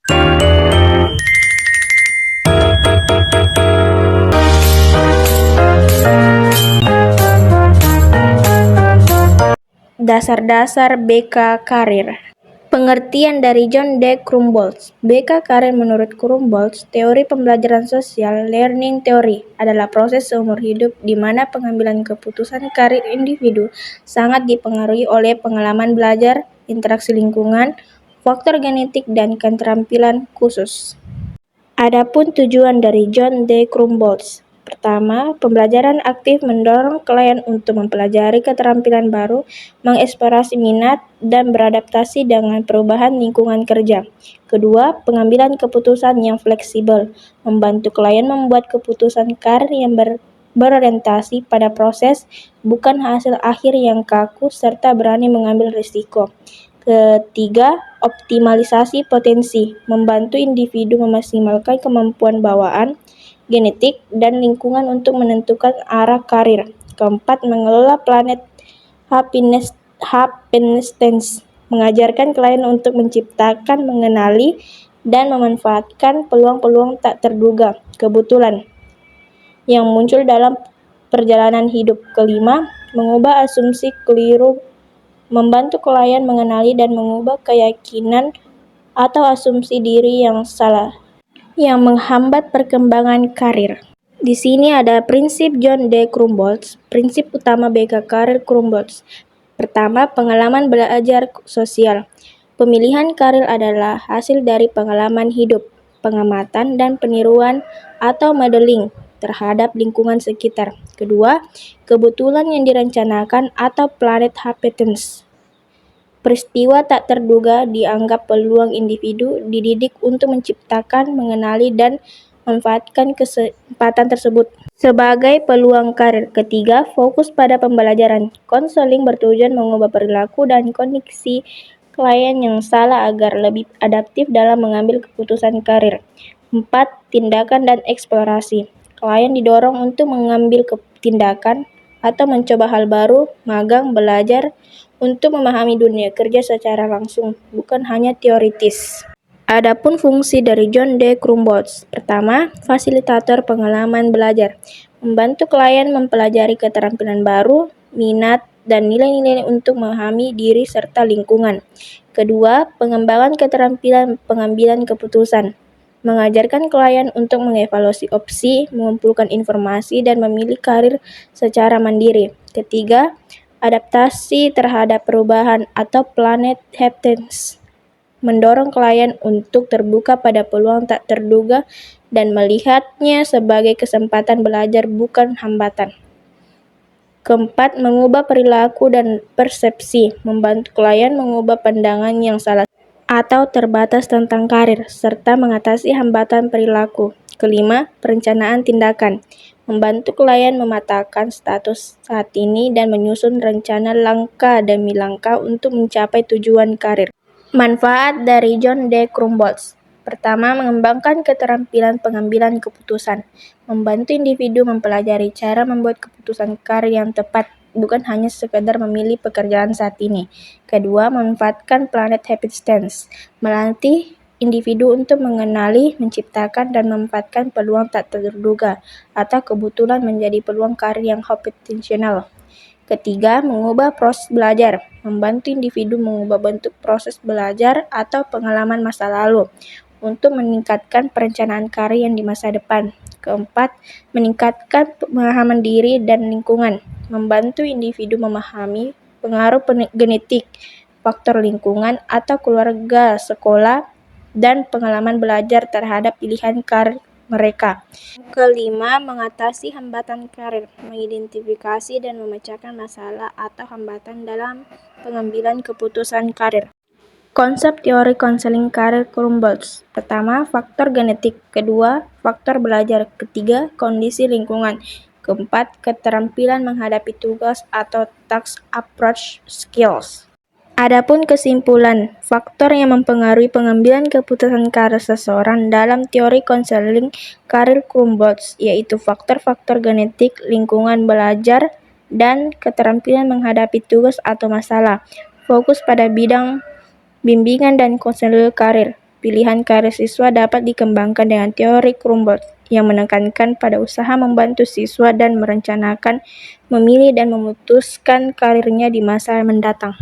Dasar-dasar BK Karir. Pengertian dari John D. Krumboltz. BK Karir menurut Krumboltz, teori pembelajaran sosial (learning theory) adalah proses seumur hidup di mana pengambilan keputusan karir individu sangat dipengaruhi oleh pengalaman belajar, interaksi lingkungan, faktor genetik, dan keterampilan khusus. Adapun tujuan dari John D. Krumboltz. Pertama, pembelajaran aktif mendorong klien untuk mempelajari keterampilan baru, mengeksplorasi minat, dan beradaptasi dengan perubahan lingkungan kerja. Kedua, pengambilan keputusan yang fleksibel, membantu klien membuat keputusan karir yang berorientasi pada proses, bukan hasil akhir yang kaku, serta berani mengambil risiko. Ketiga, optimalisasi potensi, membantu individu memaksimalkan kemampuan bawaan, genetik, dan lingkungan untuk menentukan arah karir. Keempat, mengelola planet happiness, mengajarkan klien untuk menciptakan, mengenali, dan memanfaatkan peluang-peluang tak terduga, kebetulan, yang muncul dalam perjalanan hidup. Kelima, mengubah asumsi keliru, membantu klien mengenali dan mengubah keyakinan atau asumsi diri yang salah, yang menghambat perkembangan karir. Di sini ada prinsip John D. Krumboltz. Prinsip utama BK Karir Krumboltz. Pertama, pengalaman belajar sosial. Pemilihan karir adalah hasil dari pengalaman hidup, pengamatan, dan peniruan atau modeling terhadap lingkungan sekitar. Kedua, kebetulan yang direncanakan atau planet happiness. Peristiwa tak terduga dianggap peluang individu dididik untuk menciptakan, mengenali, dan memanfaatkan kesempatan tersebut sebagai peluang karir. Ketiga, fokus pada pembelajaran. Konseling bertujuan mengubah perilaku dan kondisi klien yang salah agar lebih adaptif dalam mengambil keputusan karir. 4. Tindakan dan eksplorasi. Klien didorong untuk mengambil tindakan atau mencoba hal baru, magang, belajar, untuk memahami dunia kerja secara langsung, bukan hanya teoritis. Adapun fungsi dari John D. Krumboltz. Pertama, fasilitator pengalaman belajar. Membantu klien mempelajari keterampilan baru, minat, dan nilai-nilai untuk memahami diri serta lingkungan. Kedua, pengembangan keterampilan pengambilan keputusan. Mengajarkan klien untuk mengevaluasi opsi, mengumpulkan informasi, dan memilih karir secara mandiri. Ketiga, adaptasi terhadap perubahan atau planet happiness. Mendorong klien untuk terbuka pada peluang tak terduga dan melihatnya sebagai kesempatan belajar, bukan hambatan. Keempat, mengubah perilaku dan persepsi. Membantu klien mengubah pandangan yang salah atau terbatas tentang karir, serta mengatasi hambatan perilaku. Kelima, perencanaan tindakan. Membantu klien memetakan status saat ini dan menyusun rencana langkah demi langkah untuk mencapai tujuan karir. Manfaat dari John D. Krumboltz. Pertama, mengembangkan keterampilan pengambilan keputusan. Membantu individu mempelajari cara membuat keputusan karir yang tepat, bukan hanya sekedar memilih pekerjaan saat ini. Kedua, memanfaatkan planet happiness. Melatih individu untuk mengenali, menciptakan, dan memanfaatkan peluang tak terduga atau kebetulan menjadi peluang karir yang habitational. Ketiga, mengubah proses belajar. Membantu individu mengubah bentuk proses belajar atau pengalaman masa lalu untuk meningkatkan perencanaan karir yang di masa depan. Keempat, meningkatkan pemahaman diri dan lingkungan. Membantu individu memahami pengaruh genetik, faktor lingkungan atau keluarga, sekolah, dan pengalaman belajar terhadap pilihan karir mereka. Kelima, mengatasi hambatan karir, mengidentifikasi dan memecahkan masalah atau hambatan dalam pengambilan keputusan karir. Konsep teori konseling karir Krumboltz. Pertama, faktor genetik. Kedua, faktor belajar. Ketiga, kondisi lingkungan. Keempat, keterampilan menghadapi tugas atau task approach skills. Adapun kesimpulan, faktor yang mempengaruhi pengambilan keputusan karir seseorang dalam teori konseling karir Krumboltz yaitu faktor-faktor genetik, lingkungan belajar, dan keterampilan menghadapi tugas atau masalah. Fokus pada bidang bimbingan dan konseling karir. pilihan karir siswa dapat dikembangkan dengan teori Krumboldt yang menekankan pada usaha membantu siswa dan merencanakan, memilih dan memutuskan karirnya di masa mendatang.